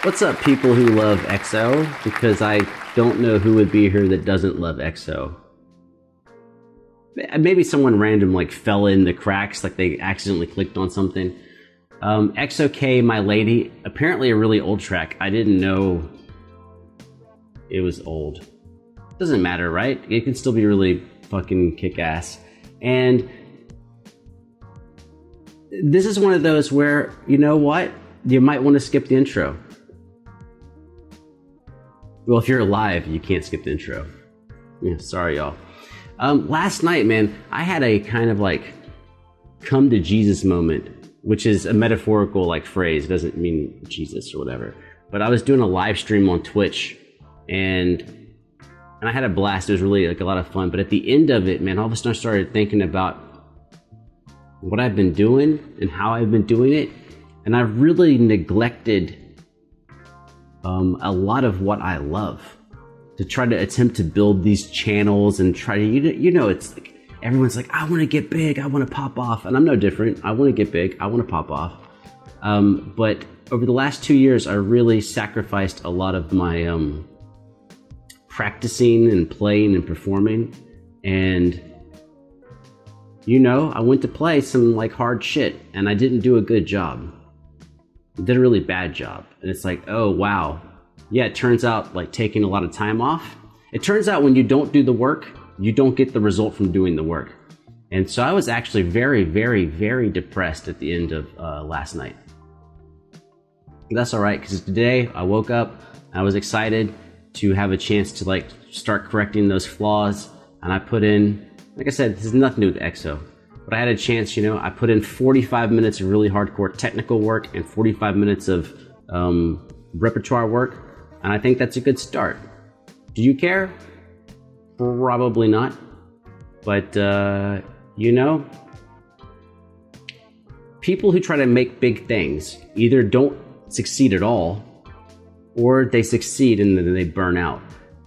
What's up, people who love EXO? Because I don't know who would be here that doesn't love EXO. Maybe someone random like fell in the cracks, like they accidentally clicked on something. EXO-K, My Lady, apparently a really old track. I didn't know it was old. Doesn't matter, right? It can still be really fucking kick-ass. And this is one of those where, you know what? You might want to skip the intro. Well, if you're alive, you can't skip the intro. Yeah, sorry, y'all. Last night, man, I had a kind of like come to Jesus moment, which is a metaphorical like phrase. It doesn't mean Jesus or whatever. But I was doing a live stream on Twitch, and I had a blast. It was really like a lot of fun. But at the end of it, man, all of a sudden I started thinking about what I've been doing and how I've been doing it, and I've really neglected a lot of what I love to try to attempt to build these channels and try to, you know, it's like everyone's like, I want to get big, I want to pop off, and I'm no different. I want to get big, I want to pop off. But over the last 2 years, I really sacrificed a lot of my practicing and playing and performing, and you know, I went to play some like hard shit and I didn't do a good job. I did a really bad job. And it's like, oh wow. Yeah, it turns out like taking a lot of time off. It turns out when you don't do the work, you don't get the result from doing the work. And so I was actually very, very, very depressed at the end of last night. That's all right, because today I woke up, I was excited to have a chance to like start correcting those flaws. And I put in, like I said, this has nothing to do with EXO, but I had a chance, you know, I put in 45 minutes of really hardcore technical work and 45 minutes of repertoire work, and I think that's a good start. Do you care? Probably not, but you know, people who try to make big things either don't succeed at all, or they succeed and then they burn out.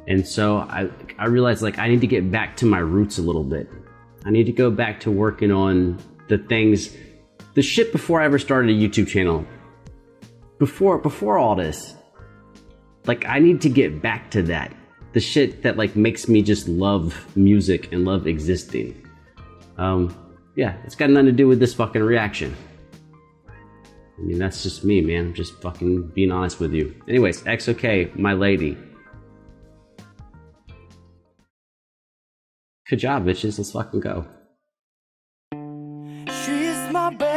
And so I realized like I need to get back to my roots a little bit. I need to go back to working on the things, the shit before I ever started a YouTube channel. Before all this. Like I need to get back to that. The shit that like makes me just love music and love existing. Yeah, it's got nothing to do with this fucking reaction. I mean, that's just me, man. I'm just fucking being honest with you. Anyways, EXO-K, My Lady. Good job, bitches. Let's fucking go. She's my baby.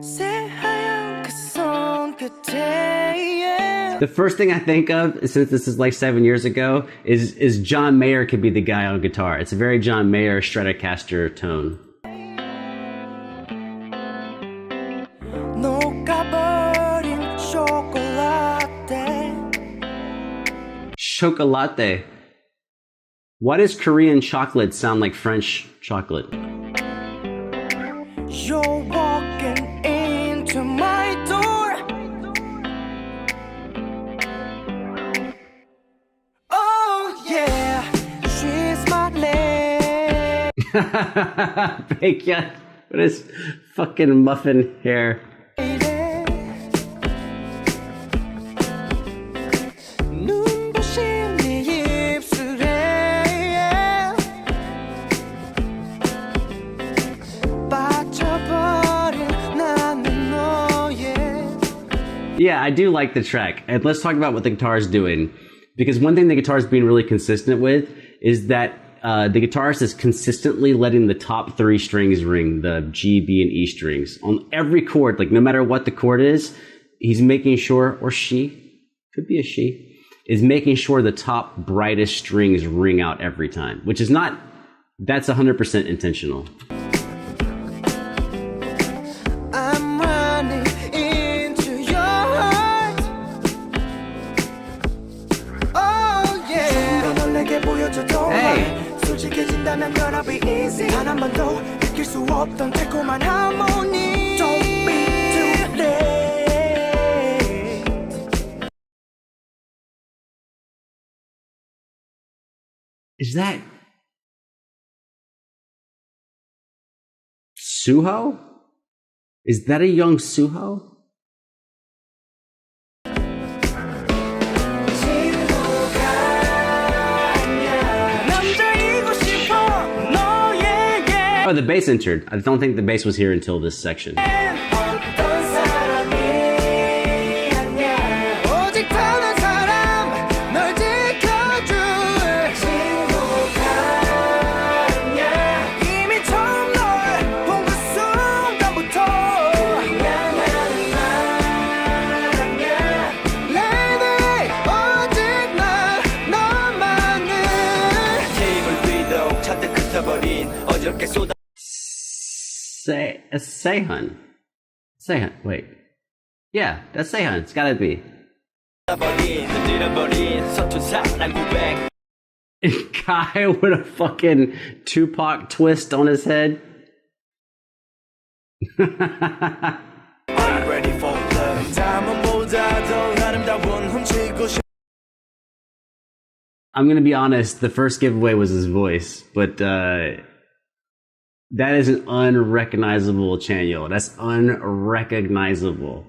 새하얀 그 손끝에. The first thing I think of, since this is like 7 years ago, is John Mayer could be the guy on guitar. It's a very John Mayer Stratocaster tone. 녹아버린 Chocolate. Why does Korean chocolate sound like French chocolate? You're walking into my door. Oh yeah, she's my lady. Bacon with his fucking muffin hair. Yeah, I do like the track. And let's talk about what the guitar is doing. Because one thing the guitar is being really consistent with is that the guitarist is consistently letting the top 3 strings ring, the G, B, and E strings. On every chord, like no matter what the chord is, he's making sure, or she, could be a she, is making sure the top brightest strings ring out every time. Which is not, that's 100% intentional. Is that Suho? Is that a young Suho? Oh, the bass entered. I don't think the bass was here until this section. Sehun. Sehun. Wait. Yeah, that's Sehun. It's gotta be. Guy with a fucking Tupac twist on his head. I'm gonna be honest, the first giveaway was his voice, but that is an unrecognizable Chanyeol. That's unrecognizable.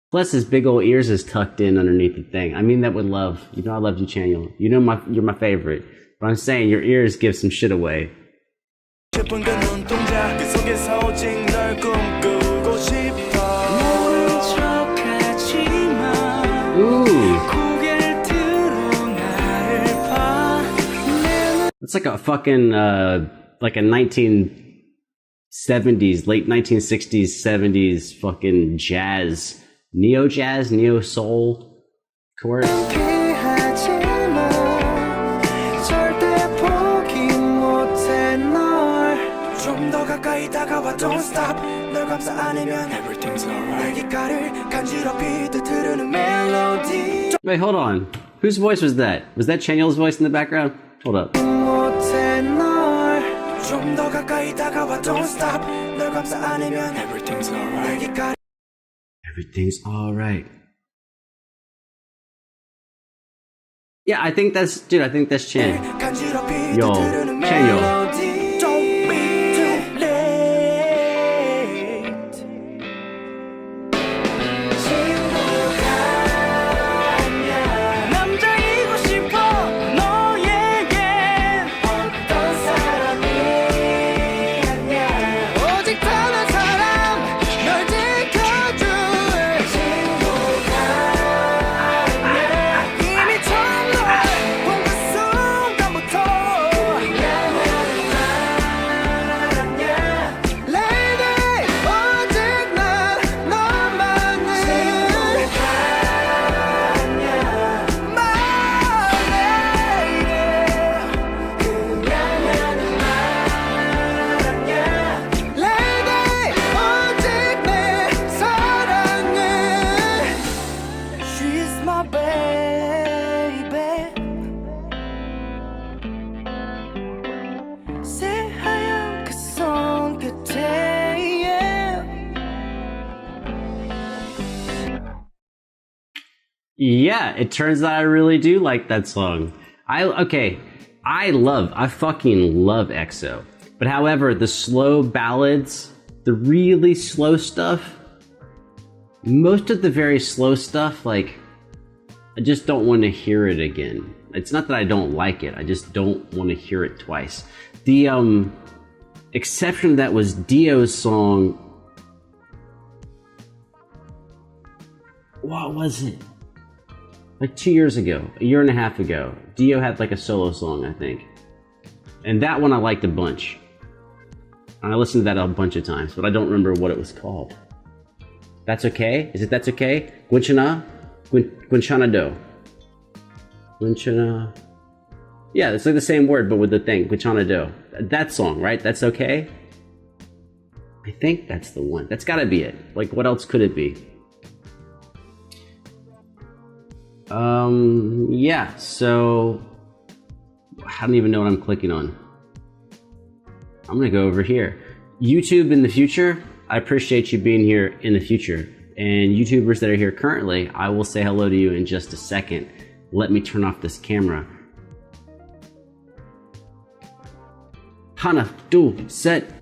Plus, his big old ears is tucked in underneath the thing. I mean that with love. You know I love you, Chanyeol. You know you're my favorite. But I'm saying your ears give some shit away. Ooh. It's like a fucking like a 1970s, late 1960s, 70s fucking jazz, neo soul chorus. Don't stop. 널 감싸 안으면 everything's alright. 귓가를 간지럽히 뜨르는 멜로디. Wait, hold on. Whose voice was that? Was that Chanyeol's voice in the background? Hold up. 좀 더 가까이 다가와. Don't stop. 널 감싸 안으면 everything's alright. Everything's alright. Yeah, I think that's, dude, I think that's Chan. Yo, Chanyeol. Yeah, it turns out I really do like that song. I fucking love EXO. But however, the slow ballads, the really slow stuff, most of the very slow stuff, like, I just don't want to hear it again. It's not that I don't like it, I just don't want to hear it twice. The exception to that was Dio's song. What was it? Like 2 years ago, a year and a half ago, Dio had like a solo song, I think. And that one I liked a bunch. I listened to that a bunch of times, but I don't remember what it was called. That's okay? Is it That's Okay? Gwenchana? Gwenchana Do. Gwenchana. Yeah, it's like the same word, but with the thing. Gwenchana Do. That song, right? That's Okay? I think that's the one. That's gotta be it. Like, what else could it be? Yeah, so I don't even know what I'm clicking on. I'm gonna go over here. YouTube in the future, I appreciate you being here in the future. And YouTubers that are here currently, I will say hello to you in just a second. Let me turn off this camera. Hana, do, set.